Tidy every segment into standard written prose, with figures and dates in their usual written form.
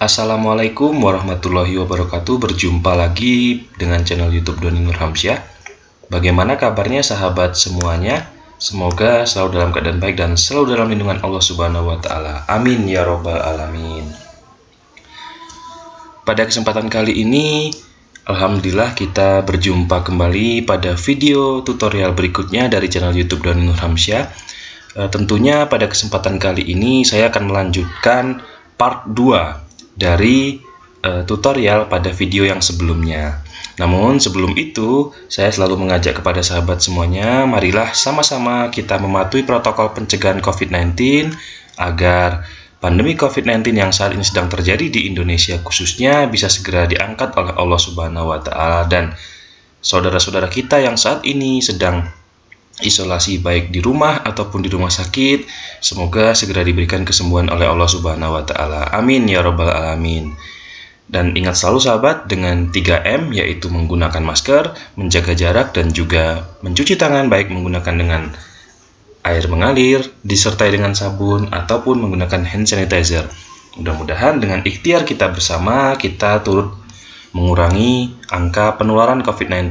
Assalamualaikum warahmatullahi wabarakatuh. Berjumpa lagi dengan channel YouTube Doni Nurhamsyah. Bagaimana kabarnya sahabat semuanya? Semoga selalu dalam keadaan baik dan selalu dalam lindungan Allah Subhanahu wa taala. Amin ya robbal alamin. Pada kesempatan kali ini, alhamdulillah kita berjumpa kembali pada video tutorial berikutnya dari channel YouTube Doni Nurhamsyah. Tentunya pada kesempatan kali ini saya akan melanjutkan part 2 dari tutorial pada video yang sebelumnya. Namun sebelum itu, saya selalu mengajak kepada sahabat semuanya, marilah sama-sama kita mematuhi protokol pencegahan COVID-19 agar pandemi COVID-19 yang saat ini sedang terjadi di Indonesia khususnya bisa segera diangkat oleh Allah Subhanahu wa taala, dan saudara-saudara kita yang saat ini sedang isolasi baik di rumah ataupun di rumah sakit, semoga segera diberikan kesembuhan oleh Allah Subhanahu wa taala. Amin ya robbal alamin. Dan ingat selalu sahabat dengan 3M, yaitu menggunakan masker, menjaga jarak, dan juga mencuci tangan baik menggunakan dengan air mengalir disertai dengan sabun ataupun menggunakan hand sanitizer. Mudah-mudahan dengan ikhtiar kita bersama kita turut mengurangi angka penularan COVID-19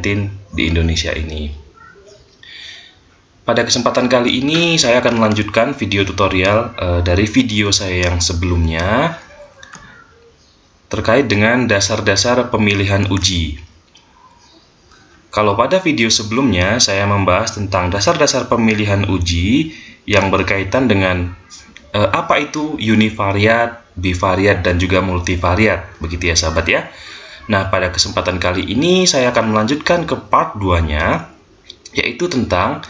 di Indonesia ini. Pada kesempatan kali ini saya akan melanjutkan video tutorial dari video saya yang sebelumnya terkait dengan dasar-dasar pemilihan uji. Kalau pada video sebelumnya saya membahas tentang dasar-dasar pemilihan uji yang berkaitan dengan apa itu univariat, bivariat, dan juga multivariat, begitu ya sahabat ya. Nah, pada kesempatan kali ini saya akan melanjutkan ke part 2-nya, yaitu tentang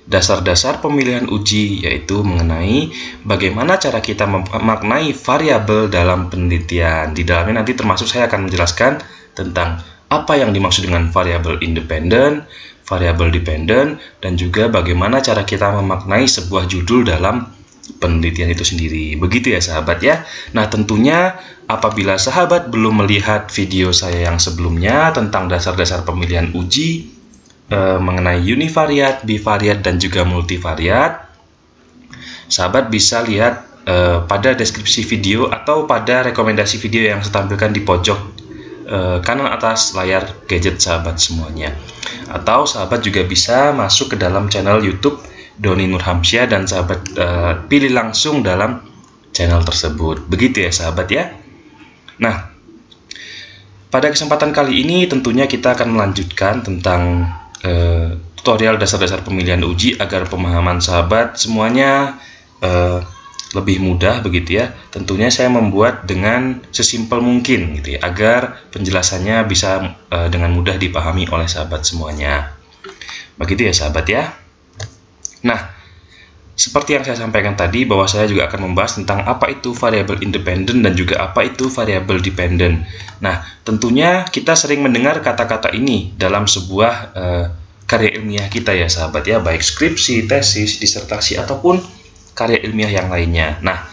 dasar-dasar pemilihan uji, yaitu mengenai bagaimana cara kita memaknai variabel dalam penelitian. Di dalamnya nanti termasuk saya akan menjelaskan tentang apa yang dimaksud dengan variabel independen, variabel dependen, dan juga bagaimana cara kita memaknai sebuah judul dalam penelitian itu sendiri. Begitu ya sahabat ya. Nah, tentunya apabila sahabat belum melihat video saya yang sebelumnya tentang dasar-dasar pemilihan uji mengenai univariat, bivariat, dan juga multivariat, sahabat bisa lihat pada deskripsi video atau pada rekomendasi video yang saya tampilkan di pojok kanan atas layar gadget sahabat semuanya. Atau sahabat juga bisa masuk ke dalam channel YouTube Doni Nurhamsyah dan sahabat pilih langsung dalam channel tersebut. Begitu ya sahabat ya. Nah, pada kesempatan kali ini tentunya kita akan melanjutkan tentang tutorial dasar-dasar pemilihan uji agar pemahaman sahabat semuanya lebih mudah begitu ya. Tentunya saya membuat dengan sesimpel mungkin gitu ya, agar penjelasannya bisa dengan mudah dipahami oleh sahabat semuanya. Begitu ya sahabat ya. Nah, seperti yang saya sampaikan tadi bahwa saya juga akan membahas tentang apa itu variabel independen dan juga apa itu variabel dependen. Nah, tentunya kita sering mendengar kata-kata ini dalam sebuah karya ilmiah kita ya sahabat ya, baik skripsi, tesis, disertasi, ataupun karya ilmiah yang lainnya. Nah,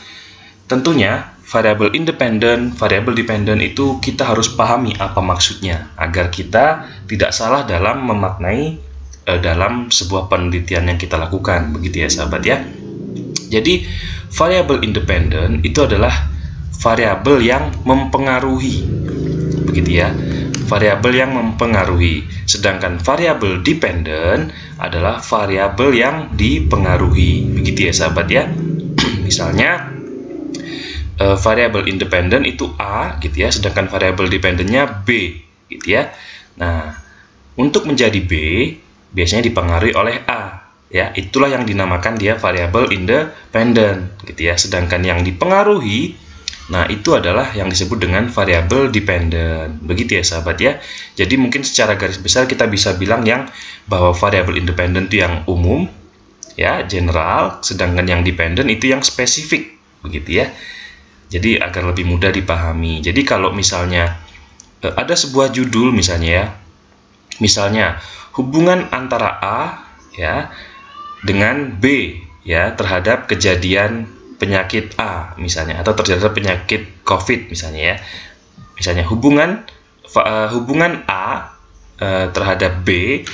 tentunya variabel independen, variabel dependen itu kita harus pahami apa maksudnya agar kita tidak salah dalam memaknai dalam sebuah penelitian yang kita lakukan, begitu ya sahabat ya. Jadi variabel independen itu adalah variabel yang mempengaruhi, begitu ya, variabel yang mempengaruhi. Sedangkan variabel dependen adalah variabel yang dipengaruhi, begitu ya sahabat ya. Misalnya variabel independen itu A gitu ya, sedangkan variabel dependennya B gitu ya. Nah, untuk menjadi B biasanya dipengaruhi oleh A ya, itulah yang dinamakan dia variabel independen gitu ya. Sedangkan yang dipengaruhi, nah itu adalah yang disebut dengan variabel dependen, begitu ya sahabat ya. Jadi mungkin secara garis besar kita bisa bilang yang bahwa variabel independen itu yang umum ya, general, sedangkan yang dependen itu yang spesifik, begitu ya. Jadi agar lebih mudah dipahami. Jadi kalau misalnya ada sebuah judul misalnya ya, misalnya hubungan antara A ya dengan B ya terhadap kejadian penyakit A misalnya, atau terhadap penyakit COVID misalnya ya. Misalnya hubungan A terhadap B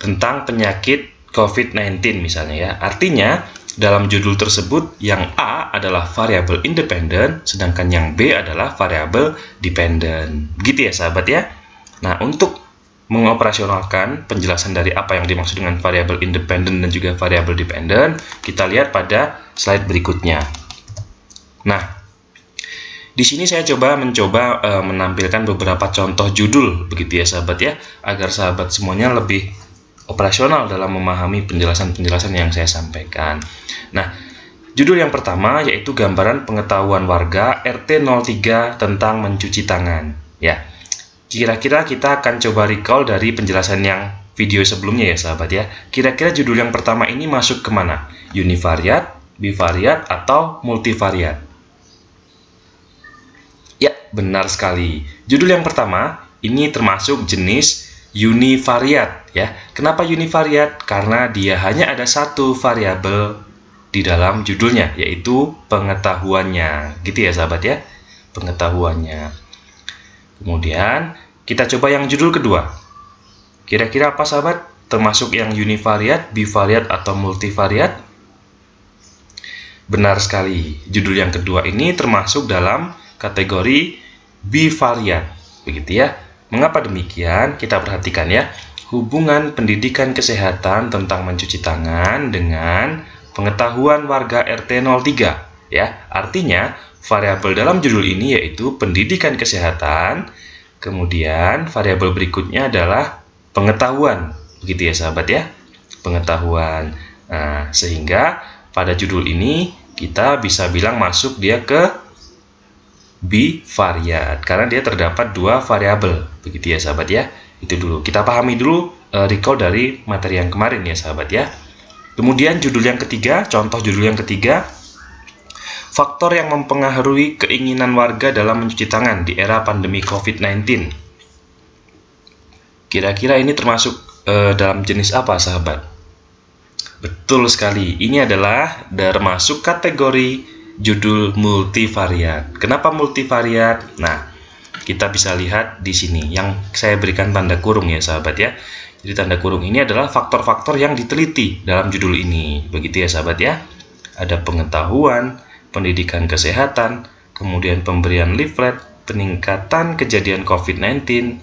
tentang penyakit COVID-19 misalnya ya. Artinya dalam judul tersebut yang A adalah variabel independen, sedangkan yang B adalah variabel dependen. Begitu ya sahabat ya. Nah, untuk mengoperasionalkan penjelasan dari apa yang dimaksud dengan variabel independen dan juga variabel dependen, kita lihat pada slide berikutnya. Nah, di sini saya mencoba menampilkan beberapa contoh judul, begitu ya sahabat ya, agar sahabat semuanya lebih operasional dalam memahami penjelasan-penjelasan yang saya sampaikan. Nah, judul yang pertama yaitu gambaran pengetahuan warga RT 03 tentang mencuci tangan. Ya, kira-kira kita akan coba recall dari penjelasan yang video sebelumnya ya sahabat ya. Kira-kira judul yang pertama ini masuk kemana? Univariat, bivariat, atau multivariat? Ya, benar sekali. Judul yang pertama ini termasuk jenis univariat ya. Kenapa univariat? Karena dia hanya ada satu variabel di dalam judulnya, yaitu pengetahuannya. Gitu ya sahabat ya, pengetahuannya. Kemudian kita coba yang judul kedua. Kira-kira apa sahabat? Termasuk yang univariat, bivariat, atau multivariat? Benar sekali. Judul yang kedua ini termasuk dalam kategori bivariat. Begitu ya. Mengapa demikian? Kita perhatikan ya. Hubungan pendidikan kesehatan tentang mencuci tangan dengan pengetahuan warga RT 03 ya. Artinya variabel dalam judul ini yaitu pendidikan kesehatan, kemudian variabel berikutnya adalah pengetahuan. Begitu ya sahabat ya. Pengetahuan. Nah, sehingga pada judul ini kita bisa bilang masuk dia ke bivariat karena dia terdapat dua variabel. Begitu ya sahabat ya. Itu dulu. Kita pahami dulu recall dari materi yang kemarin ya sahabat ya. Kemudian judul yang ketiga, contoh judul yang ketiga, faktor yang mempengaruhi keinginan warga dalam mencuci tangan di era pandemi COVID-19. Kira-kira ini termasuk dalam jenis apa sahabat? Betul sekali. Ini adalah termasuk kategori judul multivariat. Kenapa multivariat? Nah, kita bisa lihat di sini yang saya berikan tanda kurung ya sahabat ya. Jadi tanda kurung ini adalah faktor-faktor yang diteliti dalam judul ini. Begitu ya sahabat ya. Ada pengetahuan, pendidikan kesehatan, kemudian pemberian leaflet, peningkatan kejadian COVID-19,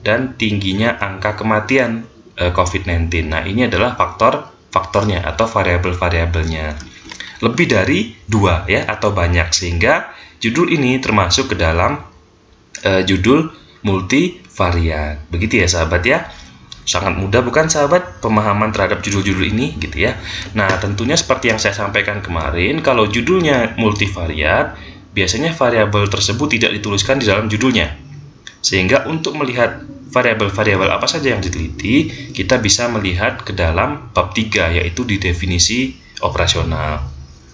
dan tingginya angka kematian COVID-19. Nah, ini adalah faktornya atau variabel-variabelnya. Lebih dari dua ya atau banyak, sehingga judul ini termasuk ke dalam judul multivariat. Begitu ya sahabat ya. Sangat mudah bukan sahabat pemahaman terhadap judul-judul ini gitu ya. Nah, tentunya seperti yang saya sampaikan kemarin, kalau judulnya multivariat, biasanya variabel tersebut tidak dituliskan di dalam judulnya. Sehingga untuk melihat variabel-variabel apa saja yang diteliti, kita bisa melihat ke dalam bab 3 yaitu di definisi operasional.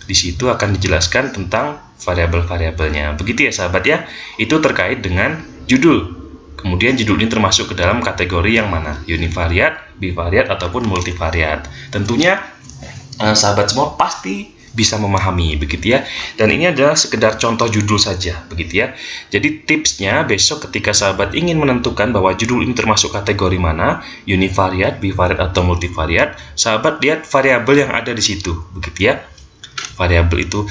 Di situ akan dijelaskan tentang variabel-variabelnya. Begitu ya sahabat ya. Itu terkait dengan judul. Kemudian judul ini termasuk ke dalam kategori yang mana? Univariat, bivariat, ataupun multivariat. Tentunya sahabat semua pasti bisa memahami begitu ya. Dan ini adalah sekedar contoh judul saja begitu ya. Jadi tipsnya besok ketika sahabat ingin menentukan bahwa judul ini termasuk kategori mana, univariat, bivariat, atau multivariat, sahabat lihat variabel yang ada di situ begitu ya. Variabel itu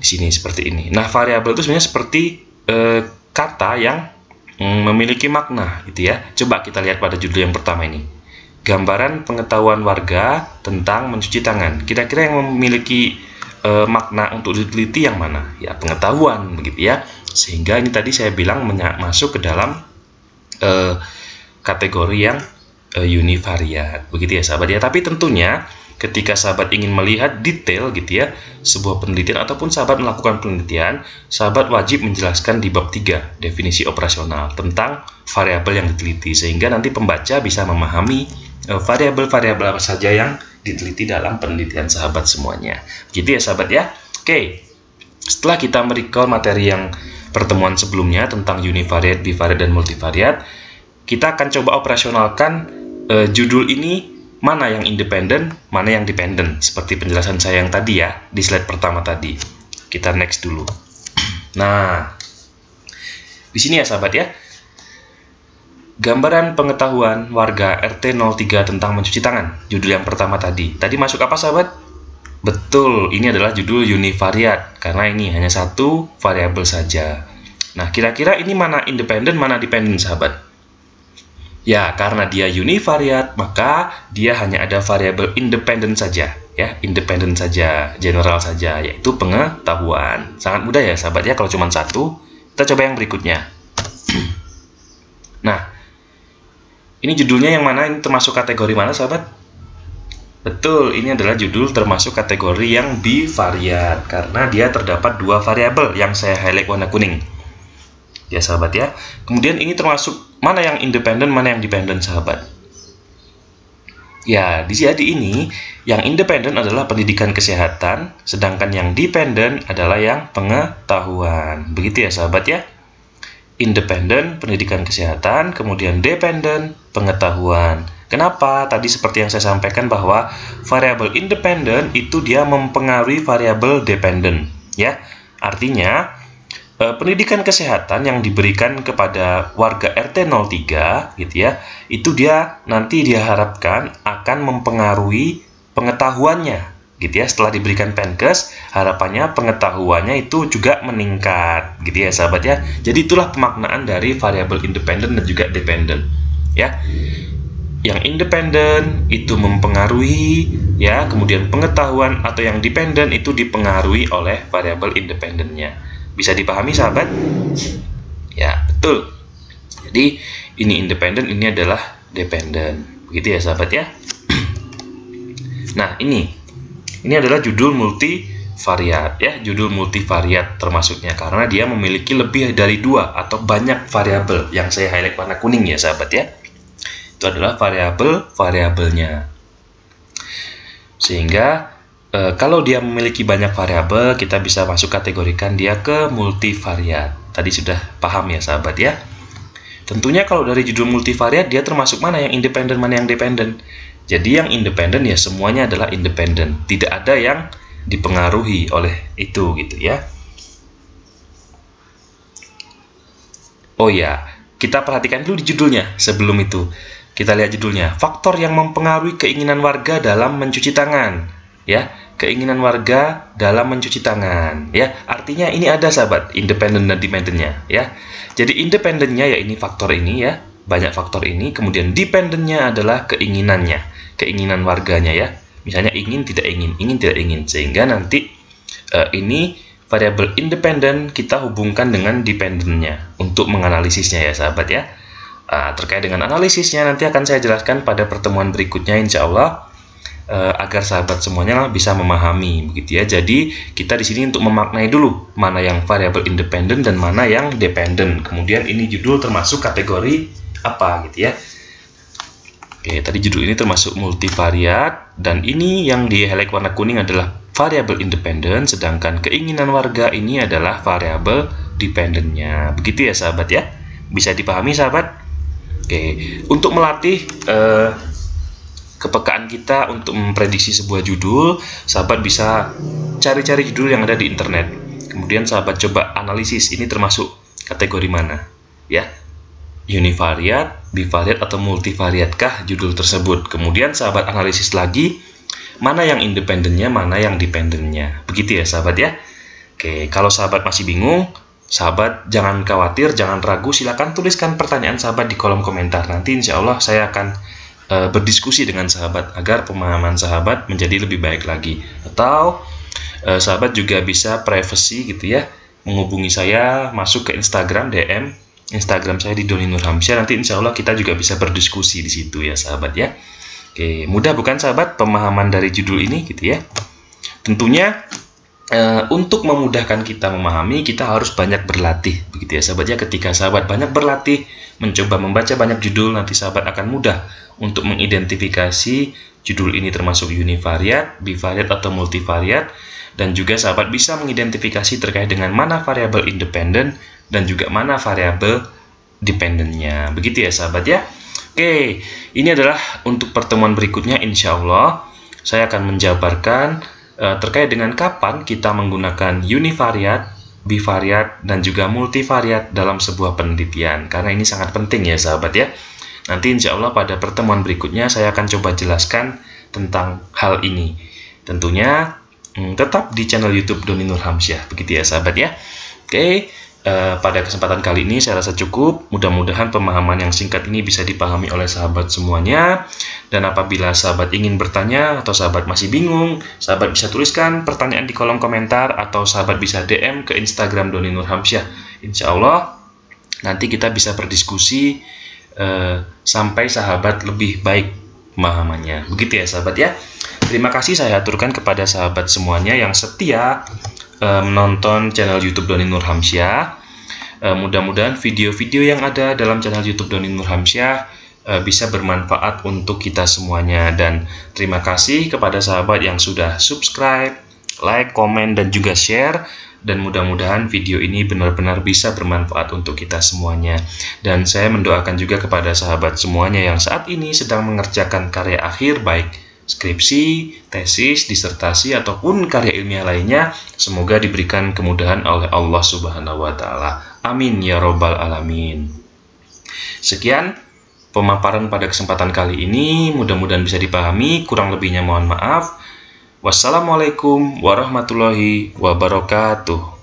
di sini seperti ini. Nah, variabel itu sebenarnya seperti kata yang memiliki makna gitu ya. Coba kita lihat pada judul yang pertama ini. Gambaran pengetahuan warga tentang mencuci tangan. Kira-kira yang memiliki makna untuk diteliti yang mana? Ya, pengetahuan begitu ya. Sehingga ini tadi saya bilang masuk ke dalam kategori yang univariat. Begitu ya sahabat ya. Tapi tentunya ketika sahabat ingin melihat detail gitu ya sebuah penelitian ataupun sahabat melakukan penelitian, sahabat wajib menjelaskan di bab 3 definisi operasional tentang variabel yang diteliti, sehingga nanti pembaca bisa memahami variabel-variabel apa saja yang diteliti dalam penelitian sahabat semuanya. Gitu ya sahabat ya. Oke, setelah kita merecall materi yang pertemuan sebelumnya tentang univariat, bivariat, dan multivariat, kita akan coba operasionalkan judul ini. Mana yang independen, mana yang dependen, seperti penjelasan saya yang tadi ya, di slide pertama tadi. Kita next dulu. Nah, di sini ya sahabat ya, gambaran pengetahuan warga RT 03 tentang mencuci tangan, judul yang pertama tadi. Tadi masuk apa sahabat? Betul, ini adalah judul univariat karena ini hanya satu variabel saja. Nah, kira-kira ini mana independen, mana dependen, sahabat? Ya, karena dia univariat, maka dia hanya ada variabel independen saja, ya, independen saja, general saja, yaitu pengetahuan. Sangat mudah ya, sahabat ya, kalau cuma satu. Kita coba yang berikutnya. Nah, ini judulnya yang mana? Ini termasuk kategori mana, sahabat? Betul, ini adalah judul termasuk kategori yang bivariat karena dia terdapat dua variabel yang saya highlight warna kuning. Ya, sahabat ya. Kemudian ini termasuk mana yang independen, mana yang dependen, sahabat? Ya, di ini yang independen adalah pendidikan kesehatan, sedangkan yang dependen adalah yang pengetahuan. Begitu ya, sahabat ya. Independen pendidikan kesehatan, kemudian dependen pengetahuan. Kenapa? Tadi seperti yang saya sampaikan bahwa variabel independen itu dia mempengaruhi variabel dependen, ya. Artinya pendidikan kesehatan yang diberikan kepada warga RT 03 gitu ya, itu dia nanti diharapkan akan mempengaruhi pengetahuannya gitu ya. Setelah diberikan Penkes, harapannya pengetahuannya itu juga meningkat gitu ya, sahabat ya. Jadi itulah pemaknaan dari variabel independen dan juga dependen ya. Yang independen itu mempengaruhi ya, kemudian pengetahuan atau yang dependen itu dipengaruhi oleh variabel independennya. Bisa dipahami, sahabat? Ya, betul. Jadi ini independen, ini adalah dependen. Begitu ya, sahabat ya. Nah, ini adalah judul multivariat ya, judul multivariat termasuknya karena dia memiliki lebih dari dua atau banyak variabel yang saya highlight warna kuning ya, sahabat ya. Itu adalah variabelnya. Sehingga kalau dia memiliki banyak variabel, kita bisa masuk kategorikan dia ke multivariat. Tadi sudah paham ya, sahabat ya. Tentunya kalau dari judul multivariat, dia termasuk mana yang independen, mana yang dependen. Jadi yang independen ya semuanya adalah independen. Tidak ada yang dipengaruhi oleh itu gitu ya. Oh ya, kita perhatikan dulu di judulnya sebelum itu. Kita lihat judulnya, faktor yang mempengaruhi keinginan warga dalam mencuci tangan. Ya, keinginan warga dalam mencuci tangan. Ya, artinya ini ada, sahabat, independen dan dependennya. Ya, jadi independennya ya ini faktor ini ya, banyak faktor ini. Kemudian dependennya adalah keinginannya, keinginan warganya ya. Misalnya ingin tidak ingin, sehingga nanti ini variabel independen kita hubungkan dengan dependennya untuk menganalisisnya ya, sahabat ya. Terkait dengan analisisnya nanti akan saya jelaskan pada pertemuan berikutnya insya Allah agar sahabat semuanya bisa memahami begitu ya. Jadi kita di sini untuk memaknai dulu mana yang variabel independen dan mana yang dependen. Kemudian ini judul termasuk kategori apa gitu ya. Oke, tadi judul ini termasuk multivariat dan ini yang di highlight warna kuning adalah variabel independen, sedangkan keinginan warga ini adalah variabel dependennya. Begitu ya, sahabat ya. Bisa dipahami, sahabat? Oke, untuk melatih kepekaan kita untuk memprediksi sebuah judul, sahabat bisa cari-cari judul yang ada di internet. Kemudian sahabat coba analisis ini termasuk kategori mana, ya? Univariat, bivariat atau multivariatkah judul tersebut? Kemudian sahabat analisis lagi mana yang independennya, mana yang dependennya. Begitu ya, sahabat ya. Oke, kalau sahabat masih bingung, sahabat jangan khawatir, jangan ragu, silakan tuliskan pertanyaan sahabat di kolom komentar. Nanti insya Allah saya akan berdiskusi dengan sahabat agar pemahaman sahabat menjadi lebih baik lagi. Atau sahabat juga bisa privacy gitu ya, menghubungi saya, masuk ke Instagram DM, Instagram saya di Doni Nur Hamsyah. Nanti insya Allah kita juga bisa berdiskusi di situ ya, sahabat ya. Oke, mudah bukan sahabat pemahaman dari judul ini gitu ya. Tentunya untuk memudahkan kita memahami, kita harus banyak berlatih begitu ya, sahabat ya. Ketika sahabat banyak berlatih, mencoba membaca banyak judul, nanti sahabat akan mudah untuk mengidentifikasi judul ini termasuk univariat, bivariat atau multivariat, dan juga sahabat bisa mengidentifikasi terkait dengan mana variabel independen dan juga mana variabel dependennya. Begitu ya, sahabat ya. Oke, ini adalah untuk pertemuan berikutnya insya Allah saya akan menjabarkan terkait dengan kapan kita menggunakan univariat, bivariat, dan juga multivariat dalam sebuah penelitian. Karena ini sangat penting ya, sahabat ya. Nanti insya Allah pada pertemuan berikutnya saya akan coba jelaskan tentang hal ini. Tentunya tetap di channel YouTube Doni Nurhamsyah. Begitu ya sahabat ya. Oke, pada kesempatan kali ini saya rasa cukup. Mudah-mudahan pemahaman yang singkat ini bisa dipahami oleh sahabat semuanya. Dan apabila sahabat ingin bertanya atau sahabat masih bingung, sahabat bisa tuliskan pertanyaan di kolom komentar atau sahabat bisa DM ke Instagram Doni Nurhamsyah. Insya Allah nanti kita bisa berdiskusi sampai sahabat lebih baik pemahamannya. Begitu ya sahabat ya. Terima kasih saya aturkan kepada sahabat semuanya yang setia menonton channel YouTube Doni Nurhamsyah. Mudah-mudahan video-video yang ada dalam channel YouTube Doni Nurhamsyah bisa bermanfaat untuk kita semuanya. Dan terima kasih kepada sahabat yang sudah subscribe, like, komen, dan juga share. Dan mudah-mudahan video ini benar-benar bisa bermanfaat untuk kita semuanya. Dan saya mendoakan juga kepada sahabat semuanya yang saat ini sedang mengerjakan karya akhir, baik skripsi, tesis, disertasi, ataupun karya ilmiah lainnya, semoga diberikan kemudahan oleh Allah Subhanahu wa Ta'ala. Amin ya Robbal 'Alamin. Sekian pemaparan pada kesempatan kali ini, mudah-mudahan bisa dipahami. Kurang lebihnya mohon maaf. Wassalamualaikum warahmatullahi wabarakatuh.